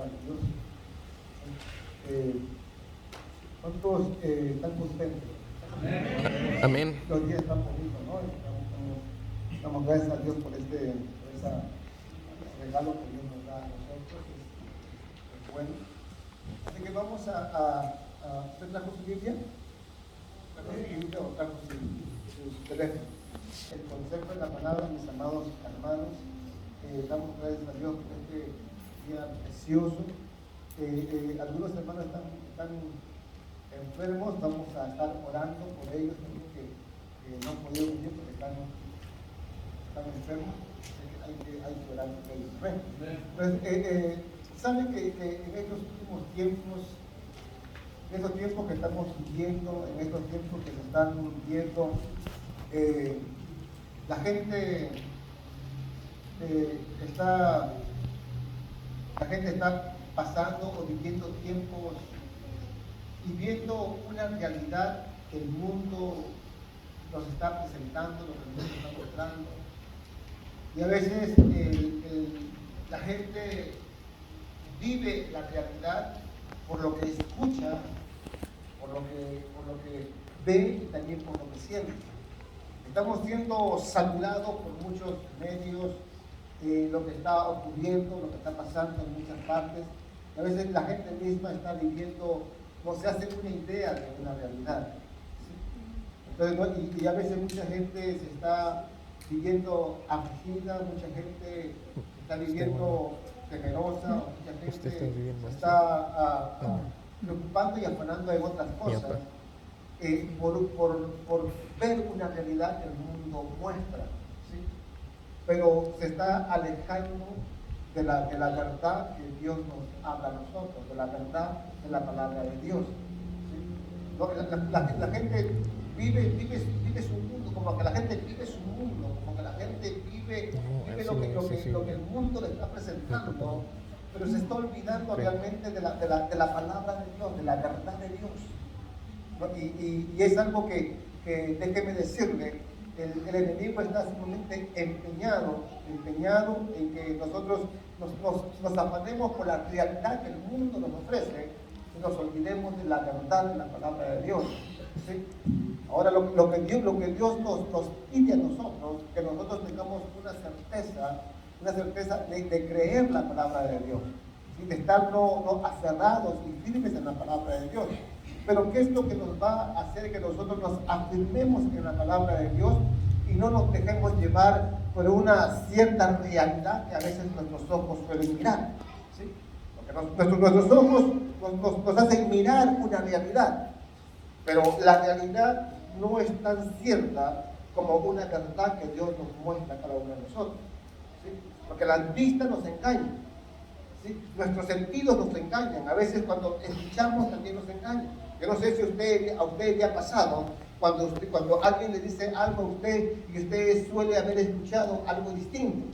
de Dios. ¿Cuántos están contentos? Amén. Los días están bonitos, ¿no? Damos gracias a Dios por ese regalo que Dios nos da a nosotros. Es bueno. Así que vamos ¿usted trajo su Biblia? ¿Trajo su Biblia o trajo su teléfono? El concepto de la palabra, mis amados hermanos, damos gracias a Dios por este día precioso. Algunos hermanos están enfermos, vamos a estar orando por ellos, que no han podido venir porque están enfermos, hay que orar por ellos. Bueno, pues, saben que en estos últimos tiempos, en estos tiempos que estamos viviendo, en estos tiempos que se están viviendo, la gente está pasando o viviendo tiempos y viendo una realidad que el mundo nos está presentando, lo que el mundo está mostrando. Y a veces la gente vive la realidad por lo que escucha, por lo que ve y también por lo que siente. Estamos siendo saturados por muchos medios, lo que está ocurriendo, lo que está pasando en muchas partes. Y a veces la gente misma está viviendo, no se hace una idea de una realidad. ¿Sí? Entonces, y a veces mucha gente se está viviendo afligida, mucha gente está viviendo temerosa, mucha gente se está preocupando y afanando en otras cosas. Por ver una realidad que el mundo muestra, ¿sí? Pero se está alejando de la verdad que Dios nos habla a nosotros, de la verdad de la palabra de Dios, ¿sí? La gente vive su mundo, como que la gente vive su mundo, como que la gente vive lo que el mundo le está presentando, pero se está olvidando realmente de la palabra de Dios, de la verdad de Dios. Y es algo que déjeme decirle, el enemigo está sumamente empeñado en que nosotros nos afanemos por la realidad que el mundo nos ofrece y nos olvidemos de la verdad de la palabra de Dios. ¿Sí? Ahora lo que Dios nos pide a nosotros, que nosotros tengamos una certeza de creer la palabra de Dios, ¿sí? De estar no aferrados y firmes en la palabra de Dios. Pero ¿qué es lo que nos va a hacer que nosotros nos afirmemos en la palabra de Dios y no nos dejemos llevar por una cierta realidad que a veces nuestros ojos suelen mirar? ¿Sí? Porque nuestros ojos nos hacen mirar una realidad, pero la realidad no es tan cierta como una verdad que Dios nos muestra a cada uno de nosotros. ¿Sí? Porque la vista nos engaña, ¿sí? Nuestros sentidos nos engañan, a veces cuando escuchamos también nos engañan. Yo no sé si a usted le ha pasado cuando alguien le dice algo a usted y usted suele haber escuchado algo distinto.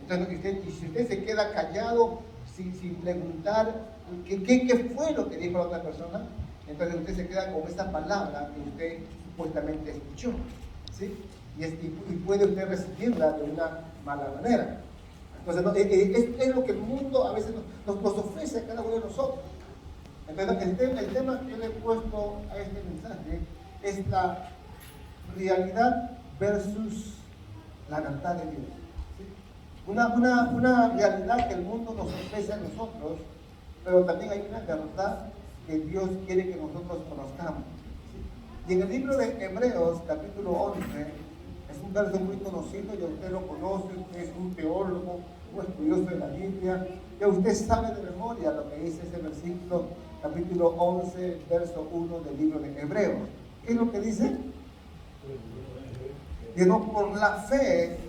Entonces, si usted se queda callado sin preguntar qué fue lo que dijo la otra persona, entonces usted se queda con esa palabra que usted supuestamente escuchó, ¿sí? Y puede usted recibirla de una mala manera. Entonces, es lo que el mundo a veces nos ofrece a cada uno de nosotros. Entonces, el tema que yo le he puesto a este mensaje es la realidad versus la verdad de Dios. ¿Sí? Una realidad que el mundo nos ofrece a nosotros, pero también hay una verdad que Dios quiere que nosotros conozcamos. ¿Sí? Y en el libro de Hebreos, capítulo 11, es un verso muy conocido, ya usted lo conoce, usted es un teólogo, un estudioso de la Biblia, ya usted sabe de memoria lo que dice ese versículo, capítulo 11, verso 1 del libro de Hebreos. ¿Qué es lo que dice? Digo, por la fe,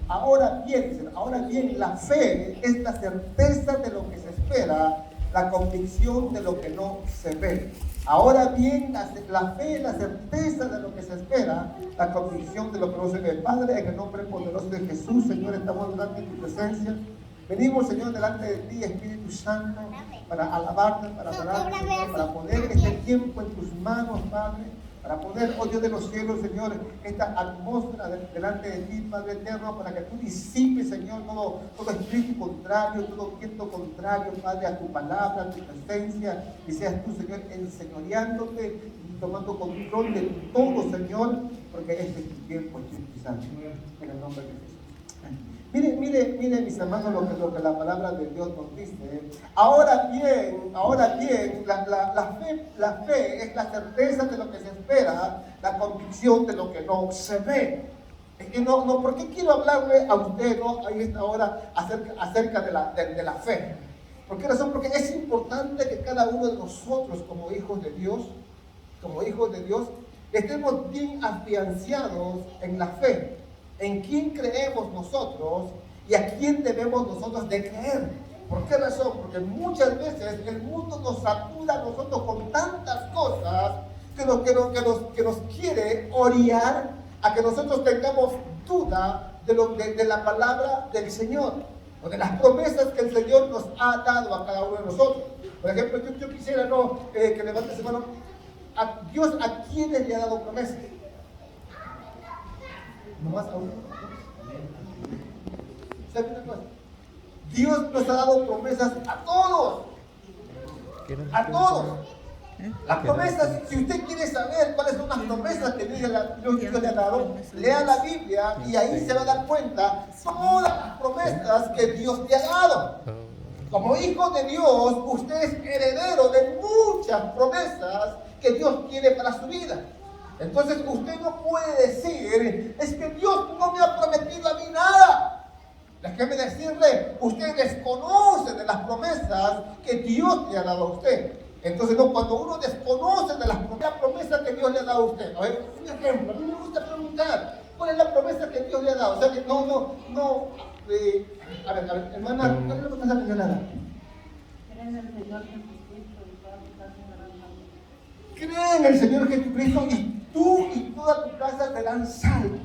ahora bien, la fe es la certeza de lo que se espera, la convicción de lo que no se ve. Ahora bien, la fe es la certeza de lo que se espera, la convicción de lo que no se ve. Padre, en el nombre poderoso de Jesús, Señor, estamos delante de tu presencia. Venimos, Señor, delante de ti, Espíritu Santo, para alabarte, para adorarte, Señor, para poner este tiempo en tus manos, Padre, para poner, oh Dios de los cielos, Señor, esta atmósfera delante de ti, Padre eterno, para que tú disipes, Señor, todo espíritu contrario, todo viento contrario, Padre, a tu palabra, a tu presencia, y seas tú, Señor, enseñoreándote y tomando control de todo, Señor, porque este es tu tiempo, Espíritu Santo, en el nombre de Jesús. Mire, mis hermanos, lo que la palabra de Dios nos dice. Ahora bien, la fe es la certeza de lo que se espera, la convicción de lo que no se ve. ¿Por qué quiero hablarle a usted, a esta hora acerca de la fe? ¿Por qué razón? Porque es importante que cada uno de nosotros, como hijos de Dios, estemos bien afianzados en la fe. En quién creemos nosotros y a quién debemos nosotros de creer. ¿Por qué razón? Porque muchas veces el mundo nos satura a nosotros con tantas cosas que nos quiere orillar a que nosotros tengamos duda de la palabra del Señor o de las promesas que el Señor nos ha dado a cada uno de nosotros. Por ejemplo, yo quisiera que levante su mano. Dios, ¿a quiénes le ha dado promesas? Nomás a uno. ¿Sabe una cosa? Dios nos ha dado promesas a todos. A todos. Las promesas, si usted quiere saber cuáles son las promesas que Dios le ha dado, lea la Biblia y ahí se va a dar cuenta todas las promesas que Dios le ha dado. Como hijo de Dios, usted es heredero de muchas promesas que Dios tiene para su vida. Entonces usted no puede decir, es que Dios no me ha prometido a mí nada. Déjeme decirle, usted desconoce de las promesas que Dios le ha dado a usted. Entonces cuando uno desconoce de las promesas que Dios le ha dado a usted, a ver, un ejemplo, a mí me gusta preguntar, ¿cuál es la promesa que Dios le ha dado? O sea que a ver, hermana, ¿cuál es la promesa que Dios le ha dado? Cree en el Señor Jesucristo y tú y toda tu casa serán salvos.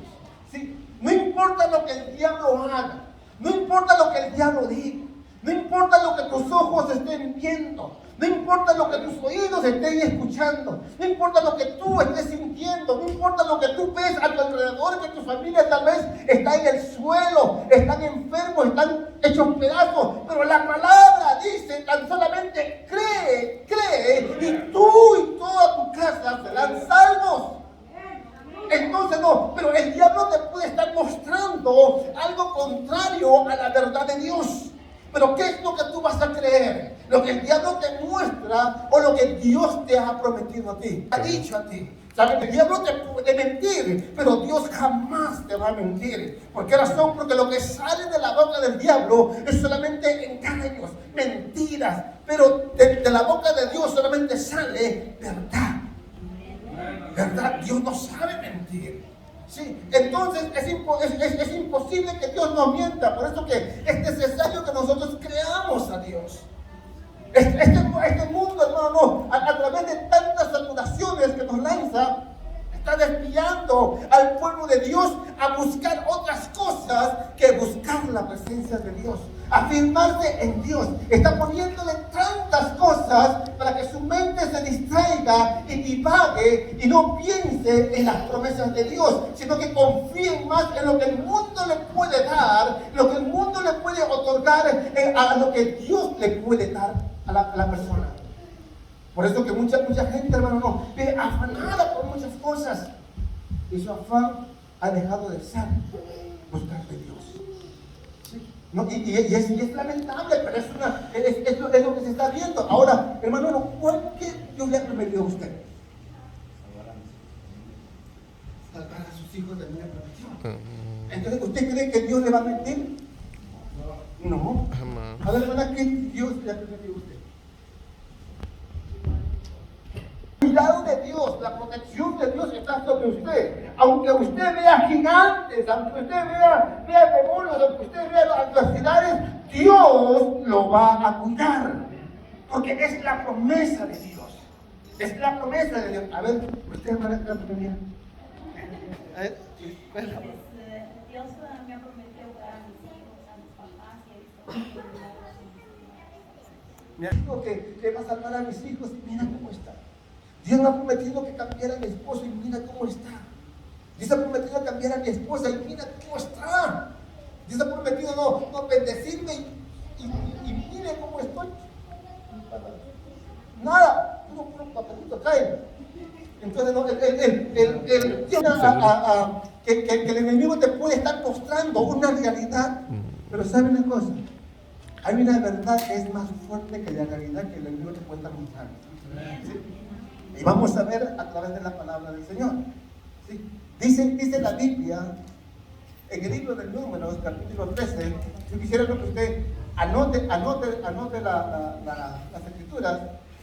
¿Sí? No importa lo que el diablo haga, no importa lo que el diablo diga, no importa lo que tus ojos estén viendo, no importa lo que tus oídos estén escuchando, no importa lo que tú estés sintiendo, no importa lo que tú ves a tu alrededor, que tu familia tal vez está en el suelo, están enfermos, están hechos pedazos, pero la palabra dice tan solamente cree, y tú y toda tu casa serán salvos. Entonces pero el diablo te puede estar mostrando algo contrario a la verdad de Dios. Pero ¿qué es lo que tú vas a creer? ¿Lo que el diablo te muestra o lo que Dios te ha prometido a ti? Ha dicho a ti. ¿Sabes? El diablo te puede mentir, pero Dios jamás te va a mentir. ¿Por qué razón? Porque lo que sale de la boca del diablo es solamente engaños, mentiras. Pero de la boca de Dios solamente sale verdad. ¿Verdad? Dios no sabe mentir. Sí, entonces es imposible que Dios nos mienta. Por eso que es necesario que nosotros creamos a Dios. Este mundo, hermano, a través de tantas saturaciones que nos lanza, está desviando al pueblo de Dios a buscar otras cosas que buscar la presencia de Dios, afirmarse en Dios. Está poniéndole tantas cosas para que su mente se distraiga y divague y no piense en las promesas de Dios, sino que confíen más en lo que el mundo le puede dar, lo que el mundo le puede otorgar, a lo que Dios le puede dar a la persona. Por eso que mucha gente, hermano, no vive afanada por muchas cosas. Y su afán ha dejado de ser buscar de Dios. ¿Sí? ¿No? Y es lamentable, pero es lo que se está viendo. Ahora, hermano, ¿qué Dios le ha prometido a usted? Salvar a sus hijos de una prometió. Entonces, ¿usted cree que Dios le va a mentir? No. A ver, hermana, ¿qué Dios le ha prometido a usted? El cuidado de Dios, la protección de Dios está sobre usted. Aunque usted vea gigantes, aunque usted vea demonios, aunque usted vea adversidades, Dios lo va a cuidar. Porque es la promesa de Dios. Es la promesa de Dios. A ver, usted va a la primera. A ver, Dios me ha prometido dar a mis hijos, a mis papás y a mis me dijo que va a salvar a mis hijos y mira cómo está. Dios me ha prometido que cambiara a mi esposo y mira cómo está. Dios ha prometido cambiar a mi esposa y mira cómo está. Dios ha prometido no bendecirme y mire cómo estoy. Nada, puro papelito cae. Entonces, que el enemigo te puede estar mostrando una realidad. Pero ¿sabe una cosa? Hay una verdad que es más fuerte que la realidad que el enemigo te puede estar mostrando. ¿Sí? Y vamos a ver a través de la palabra del Señor. ¿Sí? Dice la Biblia, en el libro de Números, capítulo 13, yo quisiera que usted anote las escrituras,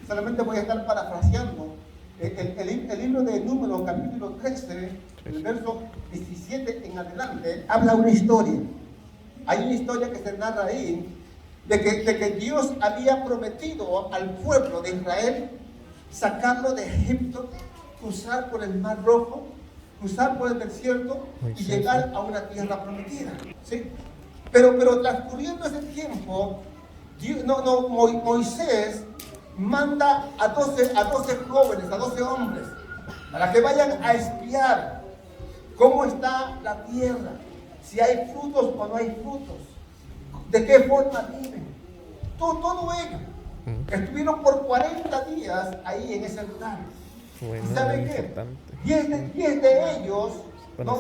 solamente voy a estar parafraseando. El libro de Números, capítulo 13, el verso 17 en adelante, habla una historia. Hay una historia que se narra ahí, de que Dios había prometido al pueblo de Israel sacarlo de Egipto, cruzar por el Mar Rojo, cruzar por el desierto y llegar a una tierra prometida. ¿Sí? Pero transcurriendo ese tiempo, Moisés manda a 12 jóvenes, a 12 hombres, para que vayan a espiar cómo está la tierra, si hay frutos o no hay frutos, de qué forma viven. Todo ello. Estuvieron por 40 días ahí en ese lugar. Bueno, ¿Y saben qué? 10 de ellos, los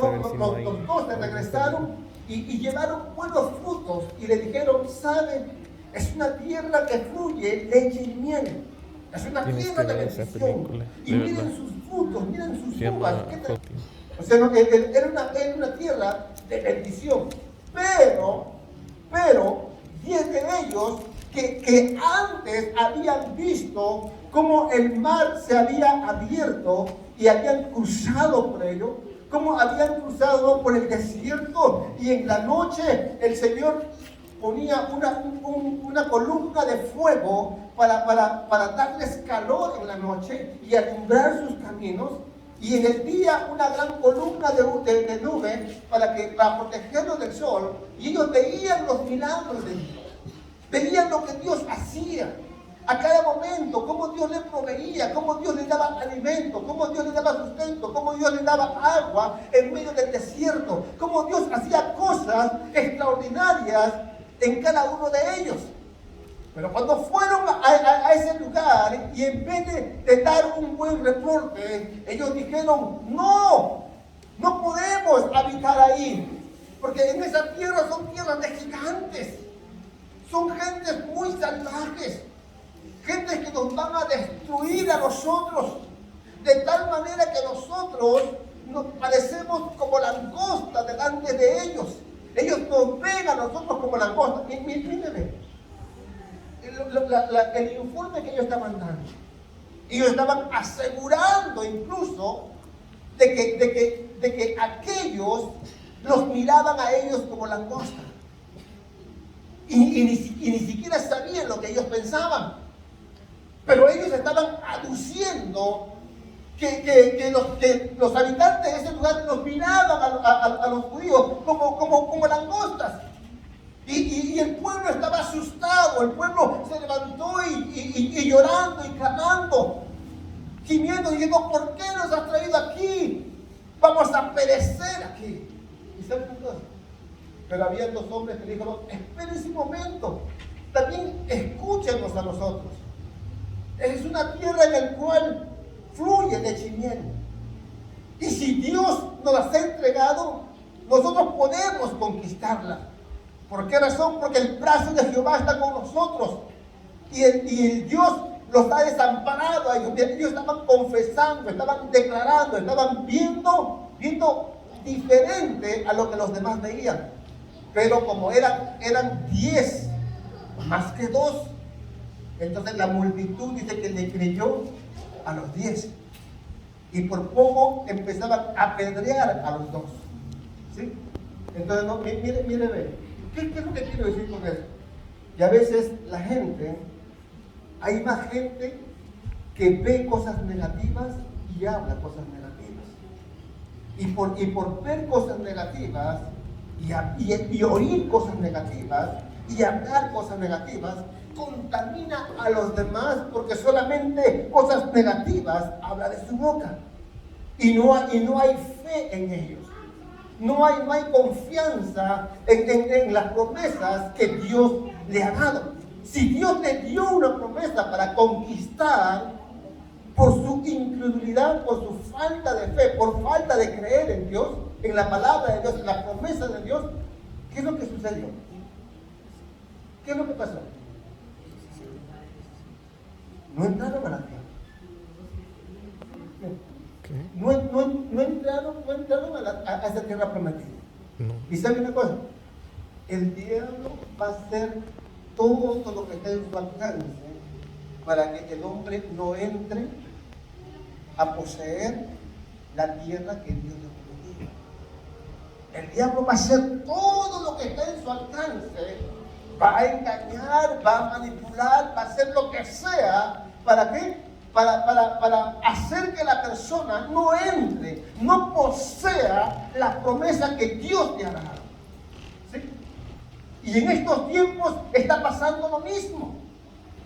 12 regresaron y llevaron buenos frutos y le dijeron, ¿saben? Es una tierra que fluye leche y miel. Es una tierra de bendición. Y miren sus frutos, miren sus uvas. O sea, era una tierra de bendición. Pero 10 de ellos que antes habían visto cómo el mar se había abierto y habían cruzado por ello, cómo habían cruzado por el desierto y en la noche el Señor ponía una columna de fuego para darles calor en la noche y alumbrar sus caminos, y en el día una gran columna de nube para protegerlos del sol, y ellos veían los milagros de Dios, veían lo que Dios hacía a cada momento, cómo Dios les proveía, cómo Dios les daba alimento, cómo Dios les daba sustento, cómo Dios les daba agua en medio del desierto, cómo Dios hacía cosas extraordinarias en cada uno de ellos. Pero cuando fueron a ese lugar y en vez de dar un buen reporte, ellos dijeron, no podemos habitar ahí, porque en esa tierra son tierras de gigantes, son gentes muy salvajes, gentes que nos van a destruir a nosotros, de tal manera que nosotros nos parecemos como langostas delante de ellos. Ellos nos ven a nosotros como langostas. Míreme, el informe que ellos estaban dando. Ellos estaban asegurando incluso de que aquellos los miraban a ellos como langostas. Y ni siquiera sabían lo que ellos pensaban. Pero ellos estaban aduciendo que los habitantes de ese lugar los miraban a los judíos como langostas. Y el pueblo estaba asustado, el pueblo se levantó y llorando y clamando, gimiendo, diciendo, ¿por qué nos has traído aquí? Vamos a perecer aquí. ¿Y saben qué cosa? Pero había 2 hombres que dijeron, espérense un momento, también escúchenos a nosotros. Es una tierra en la cual fluye leche y miel. Y si Dios nos las ha entregado, nosotros podemos conquistarla. ¿Por qué razón? Porque el brazo de Jehová está con nosotros. Y el Dios los ha desamparado a ellos. Ellos estaban confesando, estaban declarando, estaban viendo diferente a lo que los demás veían. Pero como eran 10 más que 2, entonces la multitud dice que le creyó a los 10. Y por poco empezaban a apedrear a los 2. ¿Sí? Entonces, mire, ve. ¿Qué es lo que quiero decir con esto? Y a veces la gente, hay más gente que ve cosas negativas y habla cosas negativas. Y por ver cosas negativas y oír cosas negativas y hablar cosas negativas contamina a los demás, porque solamente cosas negativas habla de su boca. Y no hay fe en ellos. No hay confianza en las promesas que Dios le ha dado. Si Dios le dio una promesa para conquistar, por su incredulidad, por su falta de fe, por falta de creer en Dios, en la palabra de Dios, en la promesa de Dios, ¿qué es lo que sucedió? ¿Qué es lo que pasó? No entraron a la tierra. No entraron a esa tierra prometida. No. Y saben una cosa, el diablo va a hacer todo lo que esté en su alcance para que el hombre no entre a poseer la tierra que Dios le prometió. El diablo va a hacer todo lo que está en su alcance, va a engañar, va a manipular, va a hacer lo que sea. ¿Para qué? Para hacer que la persona no entre, no posea la promesa que Dios le ha dado. ¿Sí? Y en estos tiempos está pasando lo mismo.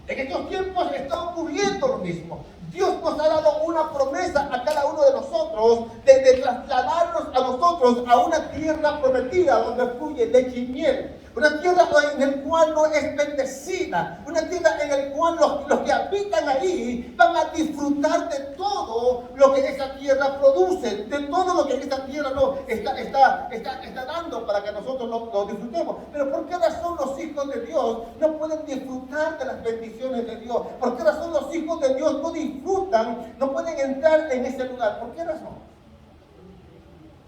En estos tiempos está ocurriendo lo mismo. Dios nos ha dado una promesa a cada uno de nosotros de trasladarnos a nosotros a una tierra prometida donde fluye leche y miel. Una tierra en la cual no es bendecida. Una tierra en la cual los que habitan ahí van a disfrutar de todo lo que esa tierra produce, de todo lo que esa tierra está dando para que nosotros lo disfrutemos. Pero ¿por qué razón los hijos de Dios no pueden disfrutar de las bendiciones de Dios? ¿Por qué razón los hijos de Dios no disfrutan, no pueden entrar en ese lugar? ¿Por qué razón?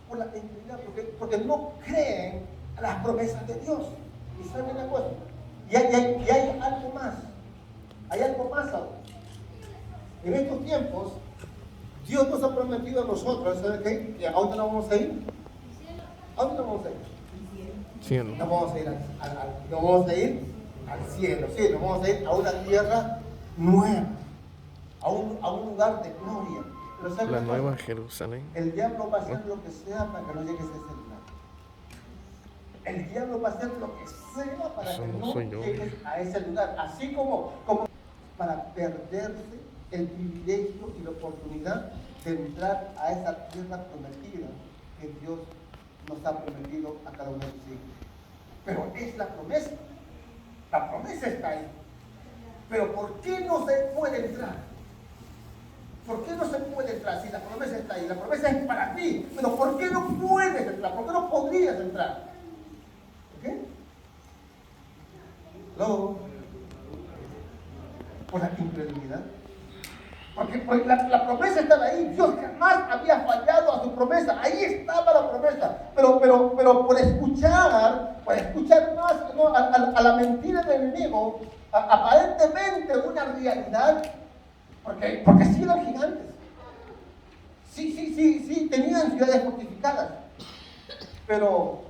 Por la incredulidad, porque no creen a las promesas de Dios. Y saben una cosa, y hay algo más. Hay algo más ahora. En estos tiempos, Dios nos ha prometido a nosotros, ¿saben qué? ¿A dónde nos vamos a ir? ¿A dónde nos vamos a ir? Cielo. Nos vamos a ir nos vamos a ir al cielo, sí, nos vamos a ir a una tierra nueva, a un lugar de gloria. Pero ¿saben La una cosa? nueva Jerusalén. El diablo va a hacer lo que sea para que no llegues a ese lugar. El diablo va a hacer lo que sea para Eso que no no soy yo. llegues a ese lugar. Así como para perderse el privilegio y la oportunidad de entrar a esa tierra prometida que Dios nos ha prometido a cada uno de sus hijos. Pero es la promesa. La promesa está ahí. Pero ¿por qué no se puede entrar? ¿Por qué no se puede entrar si la promesa está ahí? La promesa es para ti. Pero ¿por qué no puedes entrar? ¿Por qué no podrías entrar? ¿Por qué? ¿Lo? Por la incredulidad. Porque la promesa estaba ahí. Dios jamás había fallado a su promesa. Ahí estaba la promesa. Pero por escuchar más, ¿no? a la mentira del enemigo, aparentemente una realidad, porque sí eran gigantes. Sí, tenían ciudades fortificadas. Pero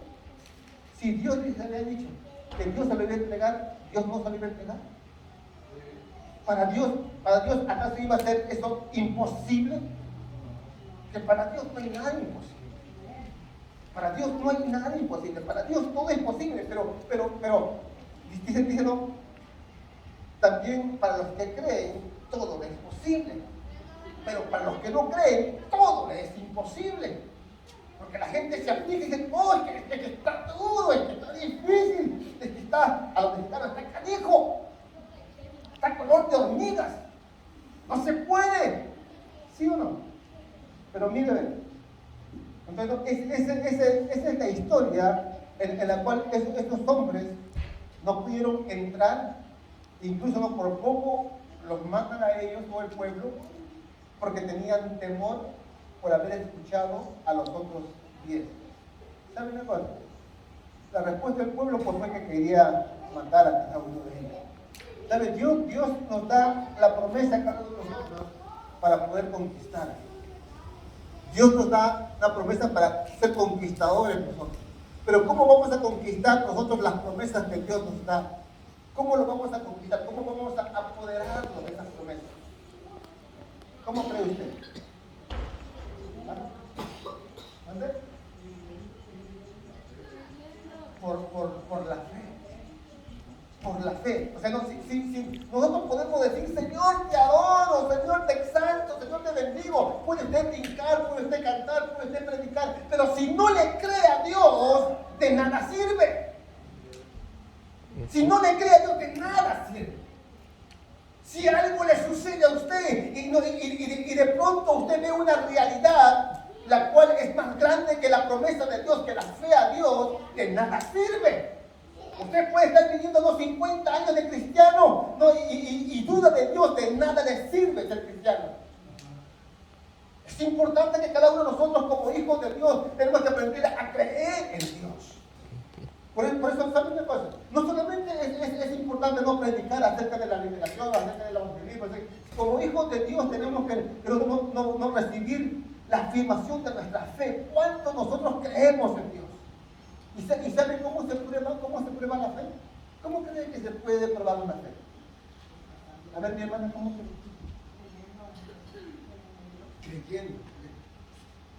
si Dios les había dicho que Dios se lo iba a entregar, Dios no se lo iba a entregar. Para Dios, ¿acaso iba a ser eso imposible? Que para Dios no hay nada imposible. Para Dios no hay nada imposible. Para Dios todo es posible. Pero dice no, también para los que creen, todo es posible. Pero para los que no creen, todo es imposible. Porque la gente se aflige y dice, oh, es que está duro, es que está difícil, es que está, a los mexicanos está canijo. Está color de hormigas. No se puede. ¿Sí o no? Pero mire, entonces esa es la historia en la cual estos hombres no pudieron entrar, incluso no por poco los matan a ellos o el pueblo, porque tenían temor por haber escuchado a los otros 10. ¿Saben una cosa? La respuesta del pueblo pues, fue que quería matar a cada uno de ellos. ¿Sabe? Dios nos da la promesa a cada uno de nosotros para poder conquistar. Dios nos da la promesa para ser conquistadores nosotros. Pero ¿cómo vamos a conquistar nosotros las promesas que Dios nos da? ¿Cómo lo vamos a conquistar? ¿Cómo vamos a apoderarnos de esas promesas? ¿Cómo cree usted? ¿Dónde? Por la fe. fe. O sea, no, si nosotros podemos decir, Señor, te adoro, Señor, te exalto, Señor, te bendigo. Puede usted brincar, puede usted cantar, puede usted predicar. Pero si no le cree a Dios, de nada sirve. Si no le cree a Dios, de nada sirve. Si algo le sucede a usted y de pronto usted ve una realidad la cual es más grande que la promesa de Dios, que la fe a Dios, de nada sirve. Usted puede estar viviendo los 50 años de cristiano, ¿no? y duda de Dios, de nada le sirve ser cristiano. Es importante que cada uno de nosotros como hijos de Dios tenemos que aprender a creer en Dios. Por eso, ¿saben una cosa? No solamente es importante no predicar acerca de la liberación, acerca del evangelismo. Como hijos de Dios tenemos que no recibir la afirmación de nuestra fe. ¿Cuánto nosotros creemos en Dios? ¿Y saben cómo se prueba la fe? ¿Cómo creen que se puede probar una fe? A ver, mi hermana, ¿cómo creyendo?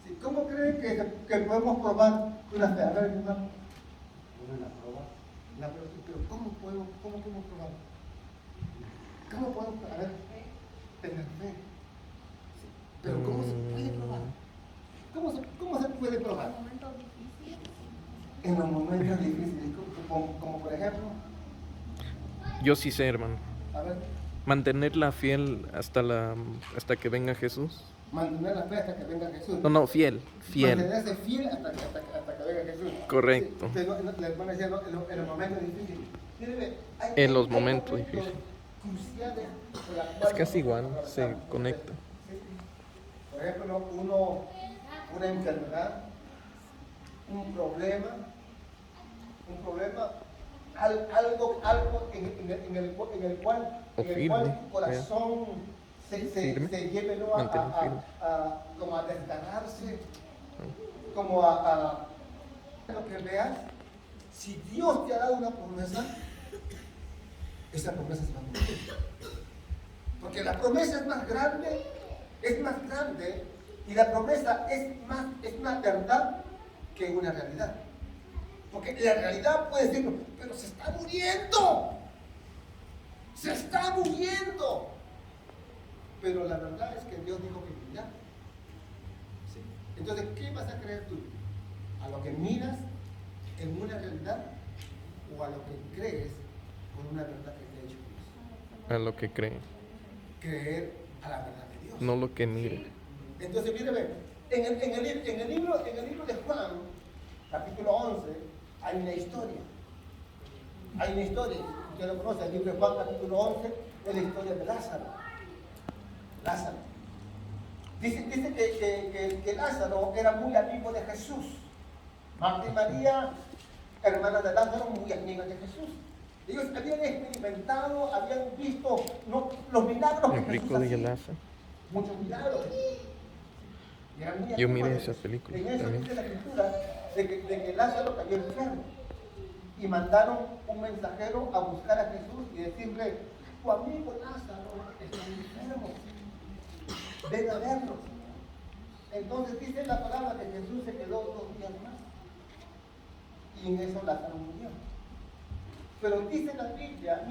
Sí, ¿cómo creen que podemos probar una fe? A ver, mi hermana. La prueba. Pero ¿cómo podemos probar? ¿Cómo podemos, a ver, tener fe? Sí, pero ¿cómo se puede probar? ¿Cómo se puede probar? En los momentos difíciles, como por ejemplo. Yo sí sé, hermano. A ver. Mantenerla fiel hasta que venga Jesús. Mantener la fe hasta que venga Jesús. No, fiel. Mantenerse fiel hasta que venga Jesús. Correcto. Sí, les van a decir en los momentos difíciles. En los momentos difíciles. Cruciales. Es casi igual, se conecta. Sí. Por ejemplo, una enfermedad, un problema, algo en el cual tu corazón se lleve, ¿no? como a desgarrarse, como a lo que veas. Si Dios te ha dado una promesa, esa promesa se va a cumplir. Porque la promesa es más grande, y la promesa es una verdad que una realidad. Porque la realidad puede decirlo, pero se está muriendo. Se está muriendo. Pero la verdad es que Dios dijo que vivirá. ¿Sí? Entonces, ¿qué vas a creer tú? ¿A lo que miras en una realidad o a lo que crees con una verdad que te ha hecho Dios? A lo que cree. Creer a la verdad de Dios. No lo que mire. Entonces, míreme, en el libro de Juan, capítulo 11, hay una historia. Usted lo conoce, el libro de Juan, capítulo 11, es la historia de Lázaro. Dice que Lázaro era muy amigo de Jesús. Marta y María, hermanas de Lázaro, muy amigas de Jesús. Ellos habían experimentado, habían visto los milagros que Jesús hacía. Muchos milagros. Yo miré esa película en eso también. dice la escritura de que Lázaro cayó enfermo. Y mandaron un mensajero a buscar a Jesús y decirle, tu amigo Lázaro está enfermo. Ven a verlo. Entonces dice la palabra que Jesús se quedó 2 días más. Y en eso Lázaro murió. Pero dice la Biblia,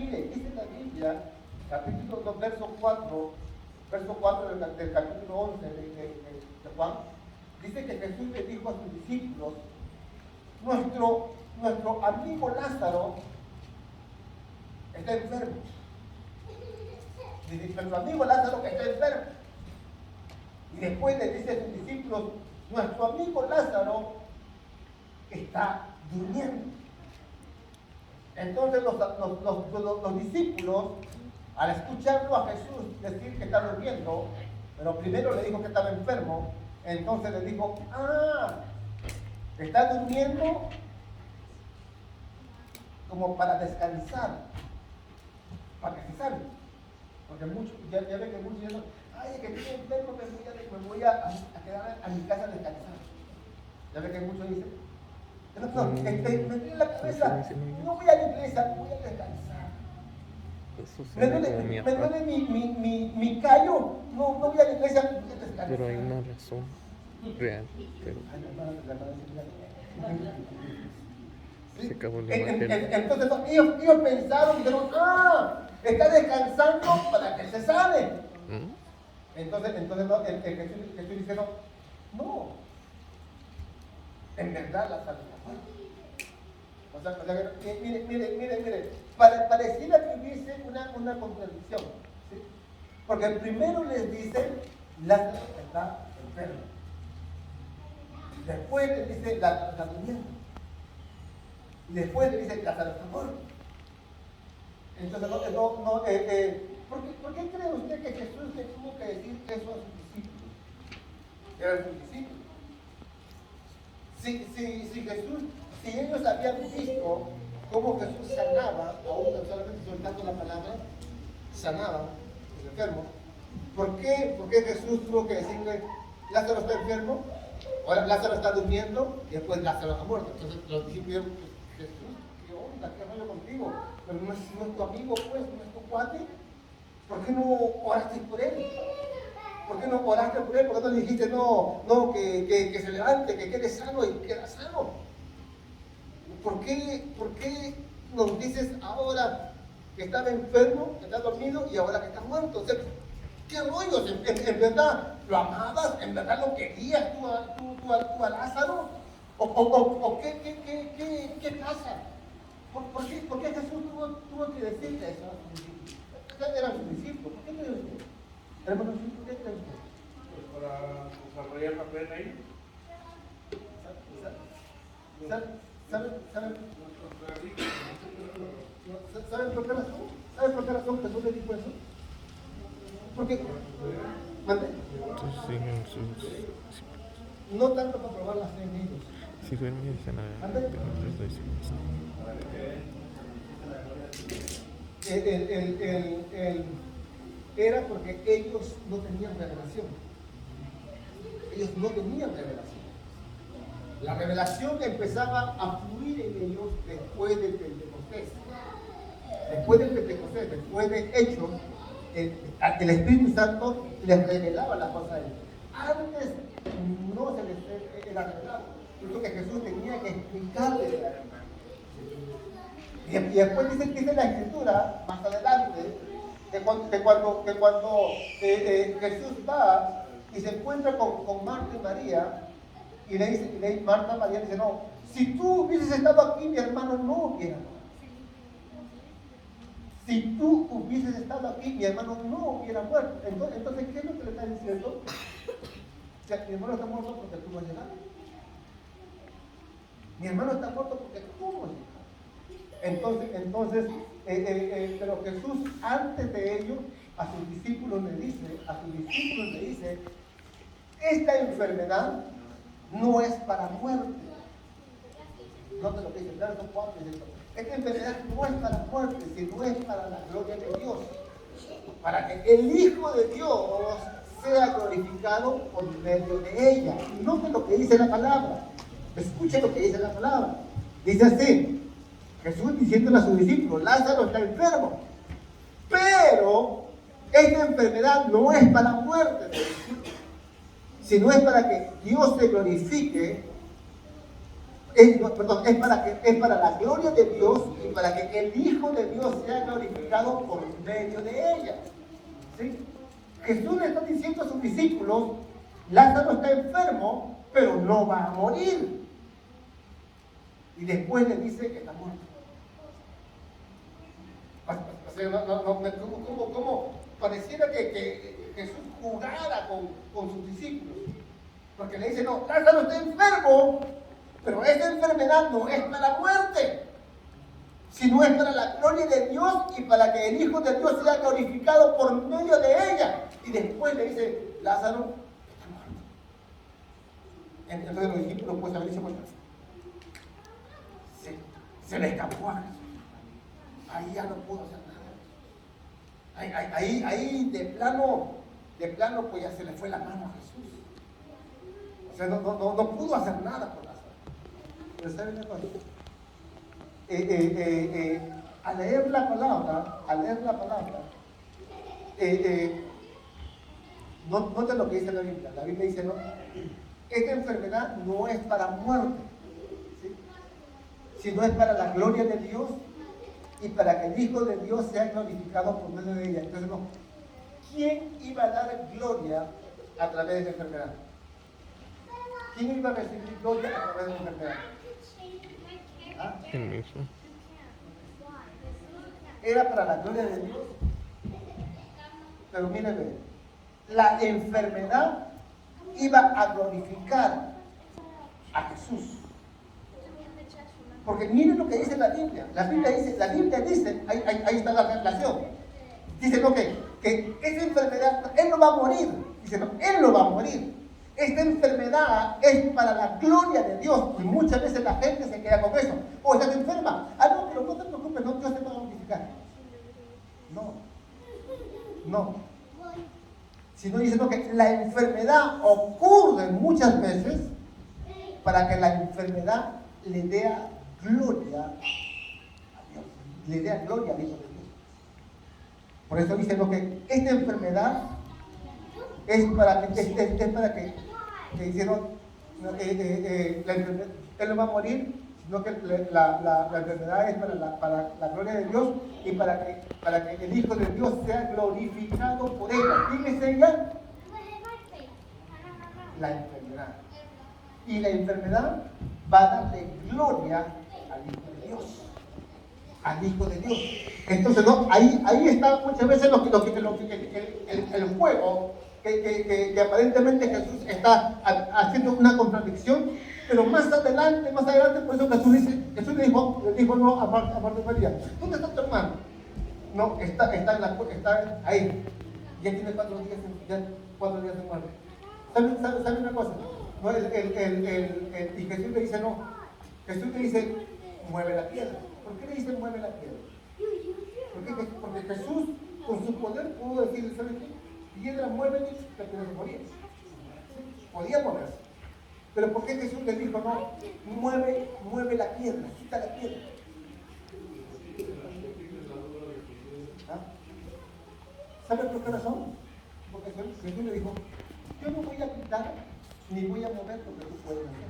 capítulo 2, verso 4 del capítulo 11 de Juan, dice que Jesús le dijo a sus discípulos, nuestro amigo Lázaro está enfermo. Dice, nuestro amigo Lázaro que está enfermo. Y después le dice a sus discípulos, nuestro amigo Lázaro está durmiendo. Entonces los discípulos, al escucharlo a Jesús decir que está durmiendo, pero primero le dijo que estaba enfermo, entonces le dijo, está durmiendo como para descansar, para que se salve. Porque muchos, ya ven que muchos dicen, ay, que estoy enfermo, me voy a quedar a mi casa a descansar. Ya ven que muchos dicen, me duele la cabeza, no voy a la iglesia, voy a descansar. Me duele mi callo, no voy a la iglesia, voy a descansar. Pero hay una razón real. Se acabó el evangelio. Entonces no, ellos pensaron, dijeron, está descansando para que se sane. Entonces no, el Jesús dice, no, en verdad la salud está muerta. O sea, mire, pareciera que hubiese una contradicción, ¿sí? Porque primero les dice, Lázaro está enfermo. Después les dice, Lázaro está durmiendo. Y después le dice, Lázaro está muerto. Entonces, ¿por qué cree usted que Jesús le tuvo que decir eso a sus discípulos? Eran sus discípulos. Si ellos habían visto cómo Jesús sanaba, aún solamente soltando la palabra, sanaba a los enfermos, ¿por qué Jesús tuvo que decirle, Lázaro está enfermo, ahora Lázaro está durmiendo y después Lázaro está muerto? Entonces los discípulos dijeron, Jesús, ¿qué onda? ¿Qué rollo contigo? Pero no es tu amigo, pues, no es tu cuate. ¿Por qué no oraste por él? ¿Por qué no oraste por él? ¿Por qué no le dijiste, que se levante, que quede sano y queda sano? ¿Por qué nos dices ahora que estaba enfermo, que está dormido y ahora que está muerto? O sea, ¿qué rollo? ¿En verdad lo amabas? ¿En verdad lo querías tú a Lázaro? ¿O qué pasa? ¿Por qué Jesús tuvo que decirle eso a sus discípulos? Ustedes eran sus discípulos. ¿Por qué cree usted? Hermanos, ¿por qué cree usted? Pues para desarrollar la fe en ellos. ¿Saben por qué razón? ¿Saben por qué razón Jesús le dijo eso? Porque, ¿mande? No tanto para probar la fe en ellos. Si duerme, dicen era porque ellos no tenían revelación. Ellos no tenían revelación. La revelación empezaba a fluir en ellos después del Pentecostés. Después de Hechos, el Espíritu Santo les revelaba las cosas a ellos. Antes no se les era revelado. Por eso que Jesús tenía que explicarles la verdad. Y después dice la Escritura, más adelante, que cuando Jesús va y se encuentra con Marta y María, y le dice, Marta a María dice, no, si tú hubieses estado aquí, mi hermano no hubiera muerto. Si tú hubieses estado aquí, mi hermano no hubiera muerto. Entonces, ¿qué es lo que le está diciendo? O sea, mi hermano está muerto porque tú no has llegado. Mi hermano está muerto porque tú no has llegado. Entonces, pero Jesús antes de ello a sus discípulos le dice, esta enfermedad no es para muerte. Note lo que dice el verso 4, dice, esta enfermedad no es para muerte, sino es para la gloria de Dios, para que el Hijo de Dios sea glorificado por medio de ella. Y note lo que dice la palabra, escuche lo que dice la palabra. Dice así, Jesús diciéndole a sus discípulos, Lázaro está enfermo, pero esta enfermedad no es para muerte, sino es para que Dios se glorifique, es para la gloria de Dios y para que el Hijo de Dios sea glorificado por medio de ella. ¿Sí? Jesús le está diciendo a sus discípulos, Lázaro está enfermo, pero no va a morir. Y después le dice que está muerto. ¿Cómo pareciera que Jesús jugara con sus discípulos? Porque le dice, no, Lázaro está enfermo, pero esa enfermedad no es para muerte, sino es para la gloria de Dios y para que el Hijo de Dios sea glorificado por medio de ella. Y después le dice, Lázaro está muerto. Entonces los discípulos pues haber dicho, pues, se le escapó a Jesús. Ahí ya no pudo hacer nada. Ahí de plano pues ya se le fue la mano a Jesús. O sea, no pudo hacer nada por Lázaro. Pero ¿saben una cosa? Al leer la palabra, nota lo que dice la Biblia. La Biblia dice, no, esta enfermedad no es para muerte, ¿sí? sino es para la gloria de Dios y para que el Hijo de Dios sea glorificado por medio de ella. Entonces, no, ¿quién iba a dar gloria a través de la enfermedad? ¿Quién iba a recibir gloria a través de la enfermedad? ¿Ah? Él mismo. Era para la gloria de Dios. Pero míreme, la enfermedad iba a glorificar a Jesús. Porque miren lo que dice la Biblia. La Biblia dice, ahí está la relación. Dice no, que esa enfermedad, Él no va a morir. Dice no, Él no va a morir. Esta enfermedad es para la gloria de Dios. Y muchas veces la gente se queda con eso. O estás enferma. Ah, no, pero no te preocupes, no, Dios te va a glorificar. No. Sino dice no, que la enfermedad ocurre muchas veces para que la enfermedad le dé gloria a Dios, le dé gloria al Hijo de Dios. Por eso dice lo que esta enfermedad es para que hicieron la enfermedad, Él no va a morir, sino que la enfermedad es para la gloria de Dios y para que el Hijo de Dios sea glorificado por ella. ¿Quién es ella? La enfermedad. Y la enfermedad va a darle gloria al Hijo de Dios. Al Hijo de Dios. Entonces, ¿no? Ahí está muchas veces el juego que aparentemente Jesús está haciendo una contradicción, pero más adelante, por eso Jesús le dijo no a Marta y María. ¿Dónde está tu hermano? No, está ahí. Ya tiene 4 días en muerte. ¿Sabe una cosa? No, y Jesús le dice no. Jesús le dice, mueve la piedra. ¿Por qué le dice mueve la piedra? Porque Jesús, con su poder, pudo decirle, ¿sabes qué? Piedra, muévete, pero que no se moría. Podía moverse. Pero ¿por qué Jesús le dijo no? Mueve la piedra, quita la piedra. ¿Ah? ¿Sabe por qué razón? Porque Jesús le dijo, yo no voy a quitar ni voy a mover lo que tú puedes hacer.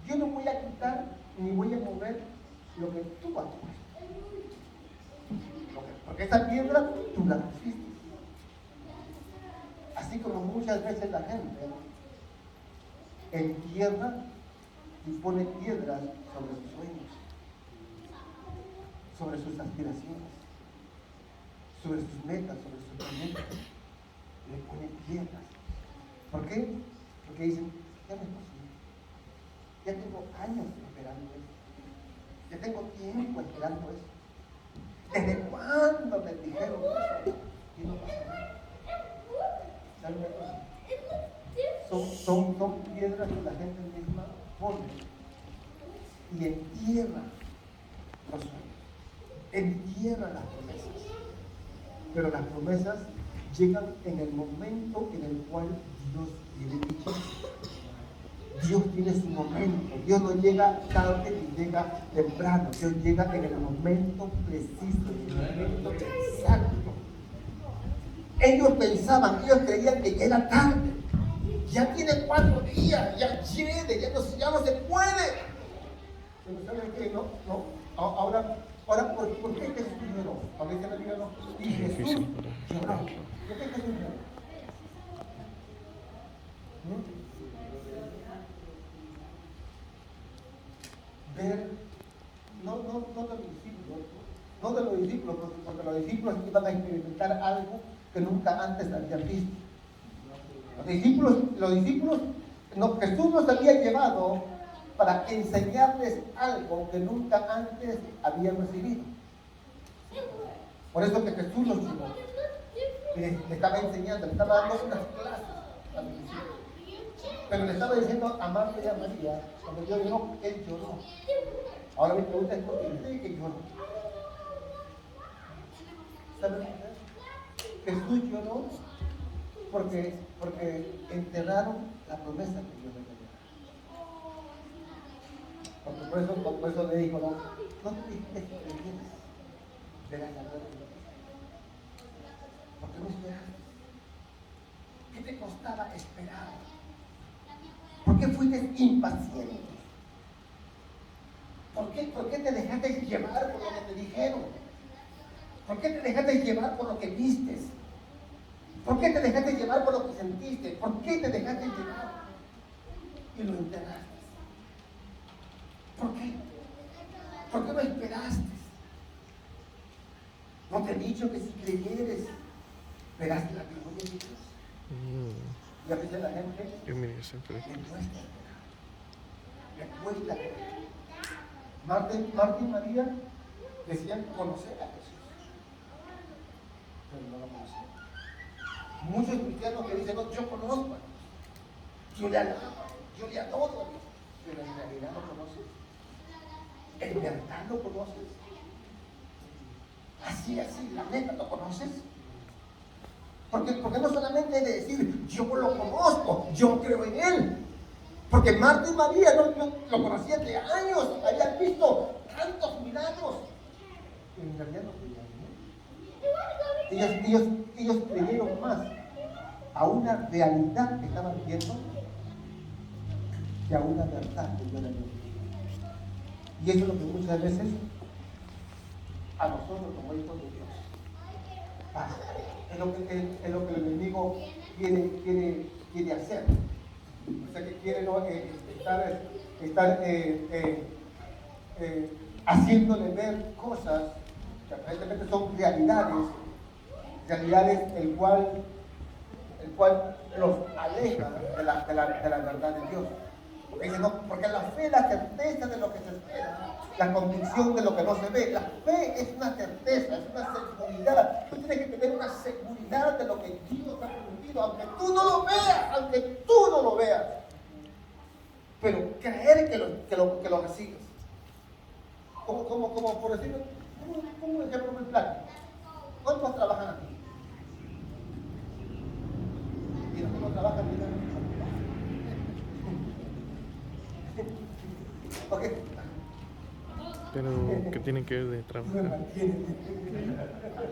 Yo no voy a quitar ni voy a mover lo que tú haces. Porque esa piedra tú la pusiste. Así como muchas veces la gente entierra y pone piedras sobre sus sueños, sobre sus aspiraciones, sobre sus metas, sobre sus proyectos. Le pone piedras. ¿Por qué? Porque dicen, ya no es posible. Ya tengo años esperando eso. Ya tengo tiempo esperando eso. ¿Desde cuándo me dijeron eso? Y no pasa nada. ¿Saben una cosa? Son piedras que la gente misma pone y entierra los sueños, entierra las promesas. Pero las promesas llegan en el momento en el cual Dios tiene dicho. Dios tiene su momento. Dios no llega tarde ni llega temprano. Dios llega en el momento preciso, en el momento exacto. Ellos creían que era tarde. Ya tiene 4 días, ya no se puede. Pero ¿saben qué? No. Ahora, ¿por qué Jesús lloró? Ahorita la Biblia no. Y Jesús lloró. ¿Por qué Jesús lloró? Ver, no de los discípulos, porque los discípulos iban a experimentar algo que nunca antes habían visto. Los discípulos, Jesús los había llevado para enseñarles algo que nunca antes habían recibido. Por eso que Jesús los llevó. Le estaba enseñando, le estaba dando unas clases a los discípulos. Pero le estaba diciendo a Marta y a María, cuando yo lloró, Él lloró. Ahora mi pregunta es, ¿por qué cree que lloró? ¿Saben qué? Jesús lloró porque enterraron la promesa que Dios le dio. Por eso le dijo, no te dijiste que creyeras, verás la gloria de Dios. ¿Por qué no esperaste? ¿Qué te costaba esperar? ¿Por qué fuiste impaciente? ¿Por qué te dejaste llevar por lo que te dijeron? ¿Por qué te dejaste llevar por lo que vistes? ¿Por qué te dejaste llevar por lo que sentiste? ¿Por qué te dejaste llevar? Y lo enterraste. ¿Por qué? ¿Por qué lo esperaste? ¿No te he dicho que si creyeres, verás la gloria de Dios? Y a veces la gente Yo miré siempre. le cuesta creer. Marta y María decían conocer a Jesús, pero no lo conocían. Muchos cristianos que dicen, no, yo conozco a Dios, yo le alabo, yo le adoro a Dios, pero en realidad lo conoces. ¿En verdad lo conoces? Así, la neta, ¿lo conoces? Porque no solamente es de decir, yo lo conozco, yo creo en Él. Porque Marta y María no lo conocían de años, habían visto tantos milagros. Pero en realidad no creían en Él. Ellos creyeron más a una realidad que estaban viendo que a una verdad que Dios les dio. Y eso es lo que muchas veces a nosotros como hijos de Dios pasa. Es lo que el enemigo quiere hacer. O sea que quiere estar haciéndole ver cosas que aparentemente son realidades el cual los aleja de la verdad de Dios. Porque dice, no, porque la fe es la certeza de lo que se espera, la convicción de lo que no se ve. La fe es una certeza, es una seguridad. Tú tienes que tener una seguridad de lo que Dios ha prometido, aunque tú no lo veas. Pero creer que lo recibes. Como por decirlo, un ejemplo muy práctico. ¿Cuántos trabajan aquí? Y los que no trabajan, miran. Okay. Pero, ¿qué tiene que ver de trabajar?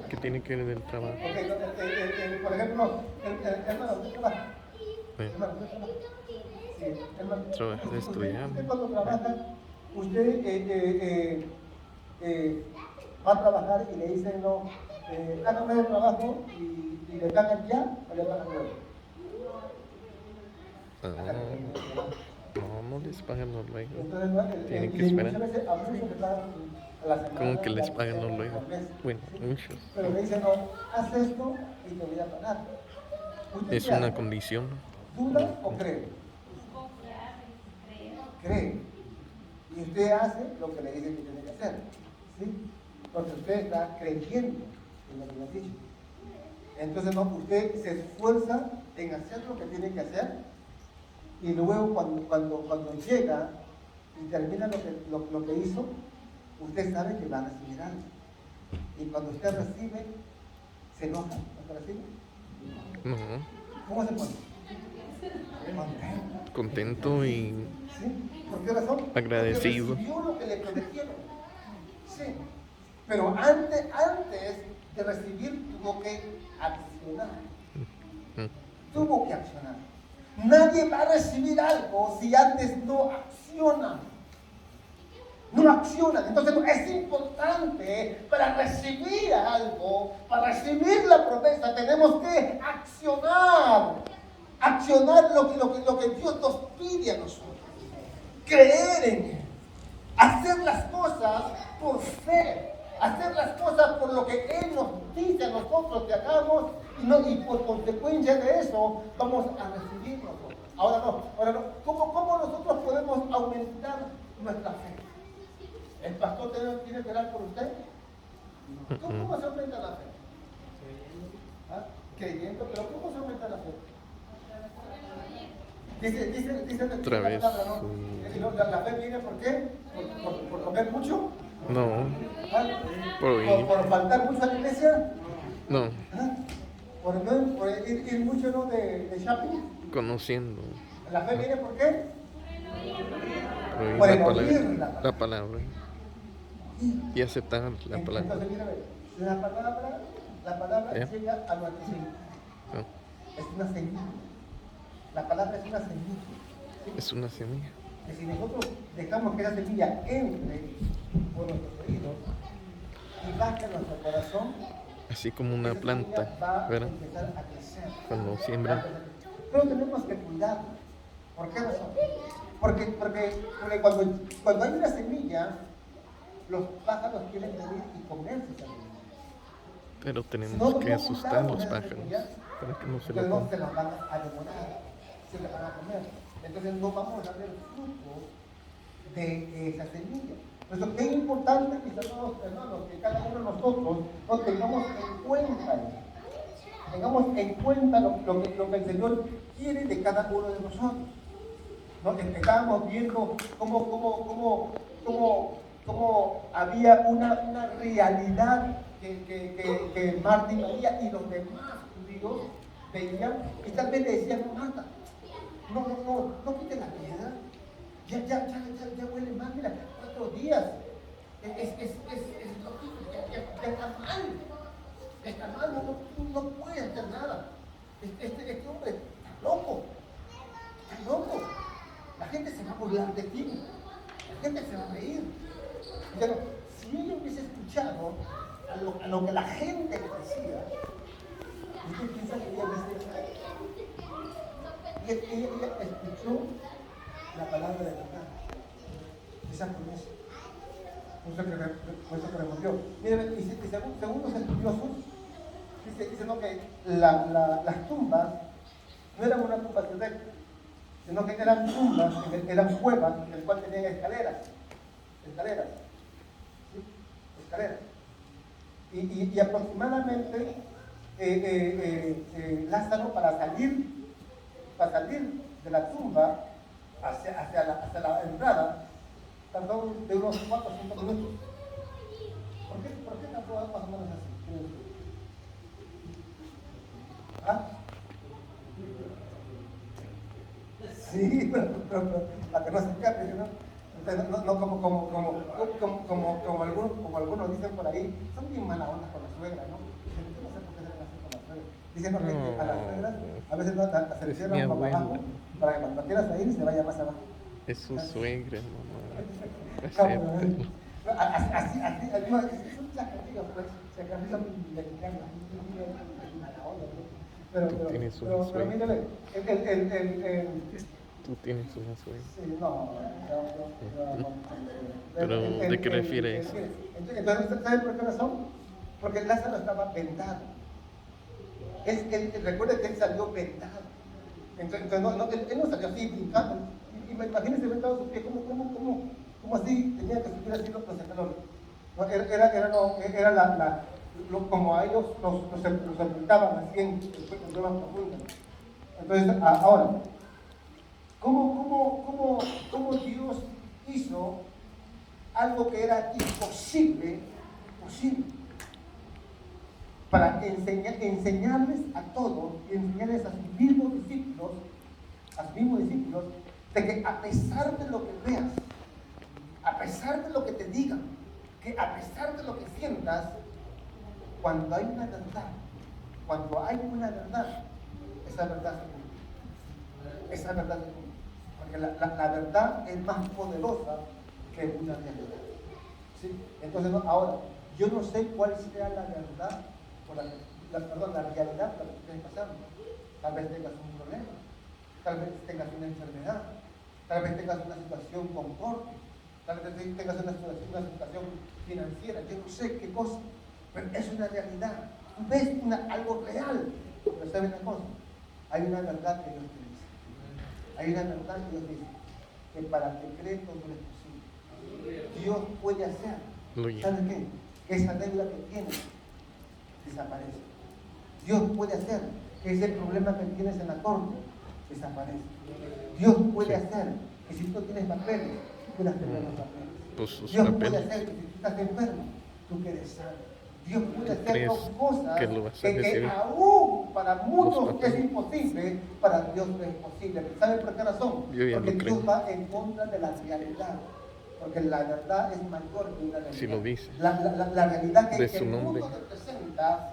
¿Qué tiene que ver del trabajo? Okay, por ejemplo, hermano, ¿usted trabaja? Sí. Hermano, ¿usted trabaja? Sí, hermano. Trabajar, estudiar. Usted cuando trabaja, usted va a trabajar y le dicen, no, hágame el trabajo y le pagan ya o le pagan luego. No les pagan luego. Entonces, Tienen que esperar. muchas veces a muchos les pagan a la semana. ¿Cómo que les pagan luego? al mes. Bueno, muchos. Pero le dicen, no, haz esto y te voy a pagar. ¿Usted Es qué una hace? condición. ¿Duda o cree? Cree. Y usted hace lo que le dicen que tiene que hacer. ¿Sí? Porque usted está creyendo en lo que le han dicho. Entonces, no, usted se esfuerza en hacer lo que tiene que hacer. Y luego cuando llega y termina lo que hizo, usted sabe que va a recibir algo. Y cuando usted recibe, se enoja. ¿No se recibe? No, ¿Cómo se pone? contento y ¿Sí? ¿Por qué razón? agradecido. Porque recibió lo que le prometieron. Sí. Pero antes de recibir tuvo que accionar. Tuvo que accionar. Nadie va a recibir algo si antes no acciona. No accionan. Entonces es importante para recibir algo, para recibir la promesa, tenemos que accionar. Accionar lo que Dios nos pide a nosotros. Creer en Él. Hacer las cosas por fe. Hacer las cosas por lo que Él nos dice a nosotros que hagamos y por consecuencia de eso vamos a recibir nosotros. Ahora no. ¿Cómo nosotros podemos aumentar nuestra fe? ¿El pastor tiene que orar por usted? ¿Cómo se aumenta la fe? ¿Ah? Creyendo, pero ¿cómo se aumenta la fe? Dice Otra vez. ¿no? ¿La fe viene por qué? ¿Por comer mucho? No, ¿Ah? ¿Por faltar mucho a la iglesia? no, ¿Ah? ¿Por ir mucho ¿no? de shopping? conociendo. ¿La fe viene por qué? Por el oír oír la palabra y aceptar la palabra. Entonces, mira, la palabra llega a nuestro espíritu. No, Es una semilla. La palabra es una semilla. ¿Sí? es una semilla. que si nosotros dejamos que esa semilla entre por nuestros oídos y baje a nuestro corazón, Así como una esa planta, semilla va a ¿verdad? empezar a crecer. Cuando siembran. Pero tenemos que cuidarla. ¿Por qué razón? Porque cuando hay una semilla, los pájaros quieren venir y comerse esa semilla. Pero Si tenemos que no asustar a cuidamos los esa pájaros semilla, para que no se entonces lo no coman. se las van a devorar, se las van a comer. Entonces no vamos a ver fruto de esa semilla. Por eso es importante, mis amados hermanos, que cada uno de nosotros lo tengamos en cuenta. Tengamos en cuenta lo que el Señor quiere de cada uno de nosotros. ¿No? Estábamos viendo cómo había una realidad que Marta y María y los demás judíos veían y tal vez le decían: no, Marta, no quites la piedra, ya huele mal, mira, 4 días, ya está mal, no puede hacer nada, este hombre está loco, la gente se va a burlar de ti, la gente se va a reír. Pero si ella hubiese escuchado a lo que la gente le decía, ¿usted piensa que ella hubiese ella escuchó la palabra de verdad? Esa promesa. Por eso que respondió. Miren, y según los estudiosos, dicen ¿no? que las tumbas no eran una tumba directa, sino que eran tumbas, eran cuevas en las cuales tenían escaleras. Y aproximadamente Lázaro para salir de la tumba hacia la entrada tardó de unos 4 o 5 minutos. ¿Por qué tardó más o menos así? ¿Ah? Sí, pero para que no se escape, ¿no? Entonces, no como algunos dicen por ahí, son bien mala onda con la suegra, ¿no? Dicen, yo no sé por qué se ven así con la suegra. Dicen no, que a las suegras a veces no, se le cierran un poco abajo para que cuando quieras salir se vaya más abajo. Es su suegra, mamá. Acéptelo. Acéptelo. Así, es un chacarrillo, pues, chacarrillo mexicano, mala onda, ¿no? Tú tienes una pero suegra. mírale, Tú tienes una suegra. sí, no. Pero, ¿de qué refieres? Entonces, ¿saben por qué razón? Porque Lázaro estaba vendado. Recuerda que él salió vendado. Entonces, él no salió así brincando. Imagínense vendado sus pies, ¿cómo así tenía que subir así los escalones? Era como a ellos los sepultaban así en pruebas profundas. Entonces, ahora, ¿cómo Dios hizo algo que era imposible, para enseñarles a todos y enseñarles a sus mismos discípulos, de que a pesar de lo que veas, a pesar de lo que te digan, que a pesar de lo que sientas, cuando hay una verdad, esa verdad se cumple. Porque la verdad es más poderosa que una realidad. ¿Sí? Entonces, ahora, yo no sé cuál sea la verdad, la realidad por la que estés pasando. Tal vez tengas un problema, tal vez tengas una enfermedad, tal vez tengas una situación con corte, tal vez tengas una situación financiera, yo no sé qué cosa, pero es una realidad. Tú ves algo real, pero ¿sabes una cosa? Hay una verdad que Dios te dice. Hay una verdad que Dios dice, que para el que cree todo es posible. Dios puede hacer, ¿sabes qué? Que esa deuda que tienes desaparezca. Dios puede hacer que ese problema que tienes en la corte desaparezca. Dios puede hacer que si tú tienes papeles, tú puedas tener los papeles. Pues Dios puede hacer que si tú estás enfermo, tú quedes sano. Dios puede hacer dos cosas que aún para muchos es imposible, para Dios no es posible. ¿Saben por qué razón? Porque Dios va en contra de la realidad. Porque la verdad es mayor que una realidad. Si lo dice. La realidad que de el mundo representa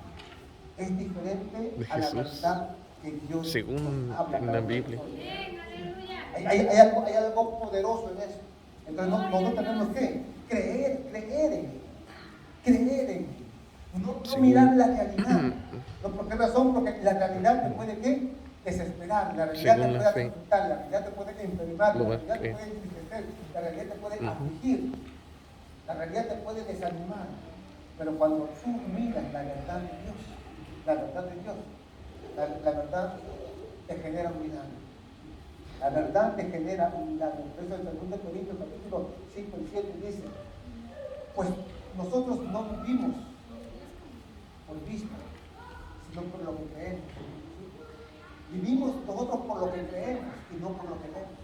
es diferente de a la Jesús, verdad que Dios según habla. en la Biblia. Hay algo poderoso en eso. Entonces nosotros tenemos que creer en Él. Creer en Él. No mirar la realidad. ¿No? ¿Por qué razón? Porque la realidad te puede ¿qué? Desesperar, la realidad Según te la puede fe, asustar, la realidad te puede enfermar, lo la vas a realidad te creer. puede entristecer, la realidad te puede Ujú. afligir, la realidad te puede desanimar. Pero cuando tú miras la verdad de Dios, la verdad de Dios, la verdad te genera un milagro. La verdad te genera un milagro. Por eso en 2 Corintios capítulo 5 y 7 dice, pues nosotros no vivimos por vista, sino por lo que creemos. Vivimos nosotros por lo que creemos y no por lo que vemos.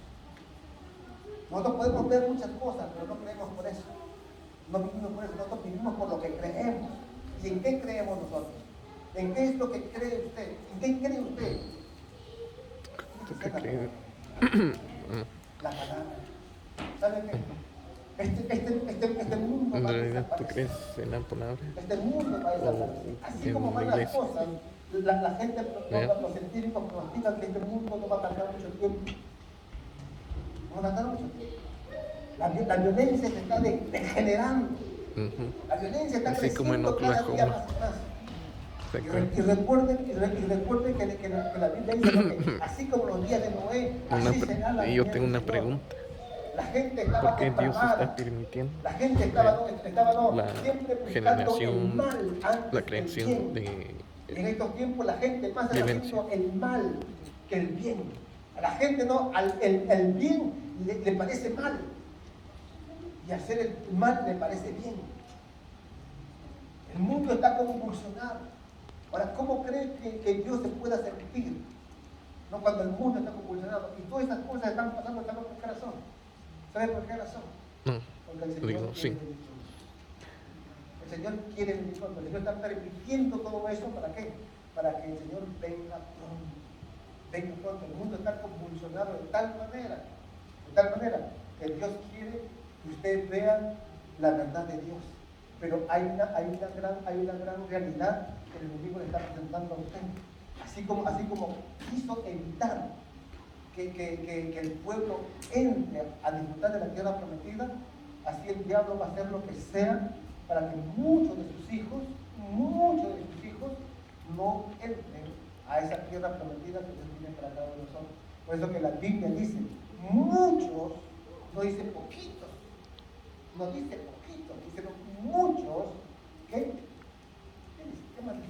Nosotros podemos ver muchas cosas, pero no creemos por eso. No vivimos por eso, nosotros vivimos por lo que creemos. ¿Y en qué creemos nosotros? ¿En qué es lo que cree usted? ¿En qué cree usted? ¿Tú qué crees? La palabra. ¿Sabe qué? Este mundo En va a realidad, ¿tú desaparecer. crees en la palabra? Este mundo va a desaparecer. O Así en como van la las iglesia. cosas, la gente, los científicos pronostican que este mundo no va a tardar mucho tiempo. No va a tardar mucho tiempo. La violencia se está degenerando. Ujú. La violencia está Así como en creciendo cada día Oklahoma. más y más. Exacto. Y recuerden que la Biblia dice que así como los días de Noé, así será la Y yo venida tengo del una Señor. pregunta. La gente estaba ¿Por qué Dios está depravada. permitiendo La gente estaba la siempre buscando el generación, mal antes la que el creación bien. de Y en estos tiempos la gente más está violencia? haciendo el mal que el bien. A la gente no, el bien le parece mal. Y hacer el mal le parece bien. El mundo está convulsionado. Ahora, ¿cómo cree que Dios se pueda sentir? No cuando el mundo está convulsionado. Y todas esas cosas están pasando, ¿saben por qué razón? ¿Saben por qué razón? No, Porque el Señor digo, quiere sí. venir pronto. El Señor quiere venir pronto. El Señor está permitiendo todo eso, ¿para qué? Para que el Señor venga pronto. Venga pronto. El mundo está convulsionado de tal manera que Dios quiere que ustedes vean la verdad de Dios. Pero hay una gran realidad que el enemigo le está presentando a usted. Así como quiso evitar que el pueblo entre a disfrutar de la tierra prometida, así el diablo va a hacer lo que sea para que muchos de sus hijos no entren a esa tierra prometida que Dios tiene para cada uno de nosotros. Por eso que la Biblia dice muchos, no dice poquitos, no dice poquitos, dice muchos. ¿Qué dice? ¿Qué más dice?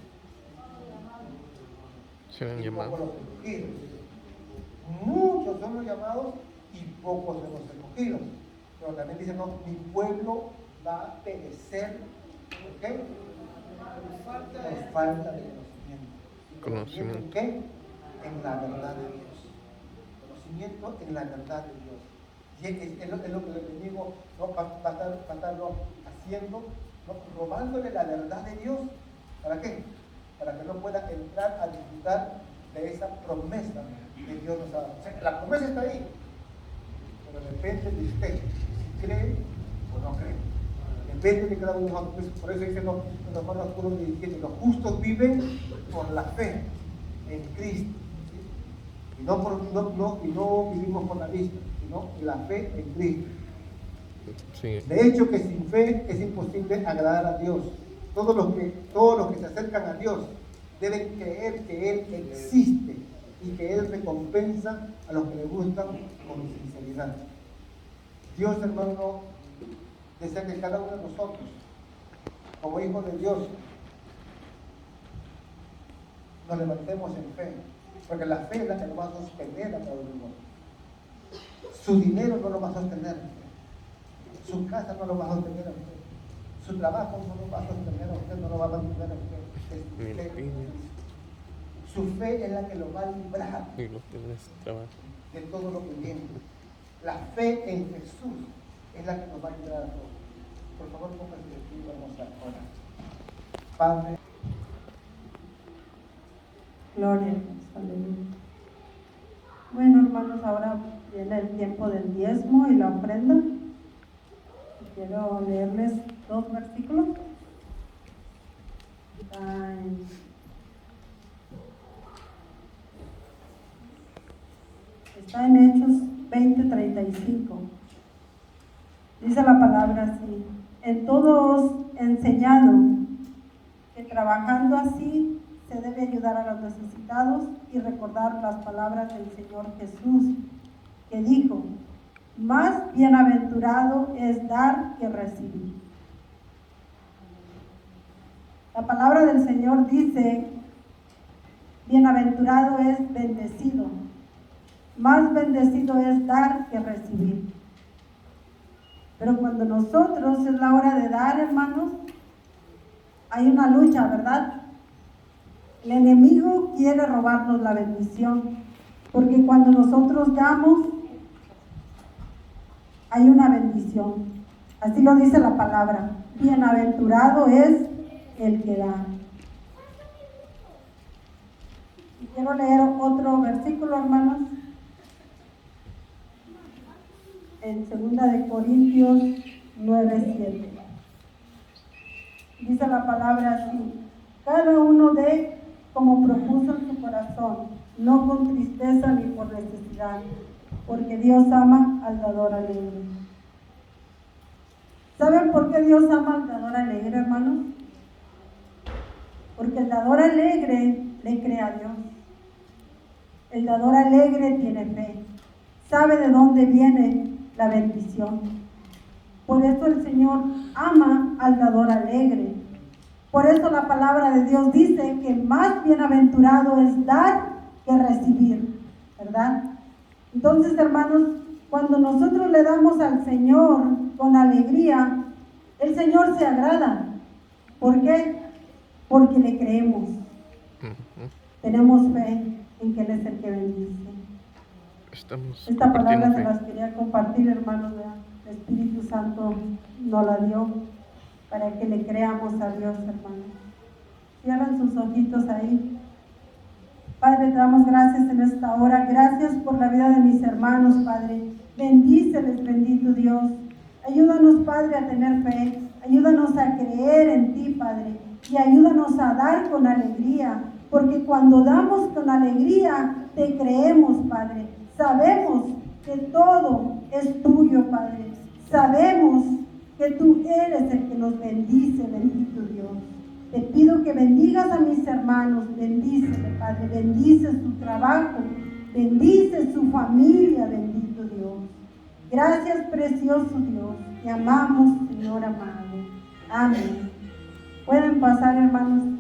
Serán Y llamados. pocos los escogidos. Muchos son los llamados y pocos de los escogidos. Pero también dice, no, mi pueblo va a perecer. ¿Por qué? Por falta de conocimiento. Conocimiento. ¿En qué? En la verdad de Dios. Conocimiento en la verdad de Dios. Y es lo que el enemigo va a estarlo haciendo, ¿no? Robándole la verdad de Dios. ¿Para qué? Para que no pueda entrar a disfrutar de esa promesa que Dios nos ha dado. O sea, la promesa está ahí, pero depende de usted si cree o no cree. Depende de cada uno de nosotros. Por eso dice los hermanos 1:17, los justos viven por la fe en Cristo. ¿Sí? Y no vivimos por la vista, sino la fe en Cristo. Sí. De hecho, que sin fe es imposible agradar a Dios. Todos los que se acercan a Dios deben creer que Él existe y que Él recompensa a los que le gustan con sinceridad. Dios, hermano, desea que cada uno de nosotros, como hijos de Dios, nos levantemos en fe, porque la fe es la que nos va a sostener a cada uno de nosotros. Su dinero no lo va a sostener, su casa no lo va a sostener a usted. Su trabajo no lo va a sostener a usted, no lo va a mantener a usted. Ni los bienes, Su fe es la que lo va a librar ni los bienes trabajo. de todo lo que viene. La fe en Jesús es la que nos va a librar a todos. Por favor, pónganse de pie y vamos a orar. Padre. Gloria a Dios, aleluya. Bueno, hermanos, ahora viene el tiempo del diezmo y la ofrenda. Quiero leerles 2 versículos. Está en Hechos 20:35. Dice la palabra así: en todo os he enseñado que trabajando así se debe ayudar a los necesitados y recordar las palabras del Señor Jesús, que dijo: más bienaventurado es dar que recibir. La palabra del Señor dice: bienaventurado es bendecido, más bendecido es dar que recibir. Pero cuando nosotros es la hora de dar, hermanos, hay una lucha, ¿verdad? El enemigo quiere robarnos la bendición, porque cuando nosotros damos, hay una bendición. Así lo dice la palabra: bienaventurado es el que da. Y quiero leer otro versículo, hermanos, en 2 Corintios 9:7. Dice la palabra así: cada uno dé como propuso en su corazón, no con tristeza ni por necesidad, porque Dios ama al dador alegre. ¿Saben por qué Dios ama al dador alegre, hermanos? Porque el dador alegre le cree a Dios. El dador alegre tiene fe, sabe de dónde viene la bendición. Por eso el Señor ama al dador alegre. Por eso la palabra de Dios dice que más bienaventurado es dar que recibir, ¿verdad? Entonces, hermanos, cuando nosotros le damos al Señor con alegría, el Señor se agrada. ¿Por qué? Porque le creemos. Tenemos fe en que Él es el que bendice. Esta palabra se las quería compartir, hermanos. El Espíritu Santo nos la dio para que le creamos a Dios, hermanos. Cierran sus ojitos ahí. Padre, te damos gracias en esta hora. Gracias por la vida de mis hermanos, Padre. Bendíceles, bendito Dios. Ayúdanos, Padre, a tener fe. Ayúdanos a creer en ti, Padre. Y ayúdanos a dar con alegría. Porque cuando damos con alegría, te creemos, Padre. Sabemos que todo es tuyo, Padre. Sabemos que tú eres el que nos bendice, bendito Dios. Te pido que bendigas a mis hermanos, bendícele, Padre, bendice su trabajo, bendice su familia, bendito Dios. Gracias, precioso Dios, te amamos, Señor amado. Amén. Pueden pasar, hermanos.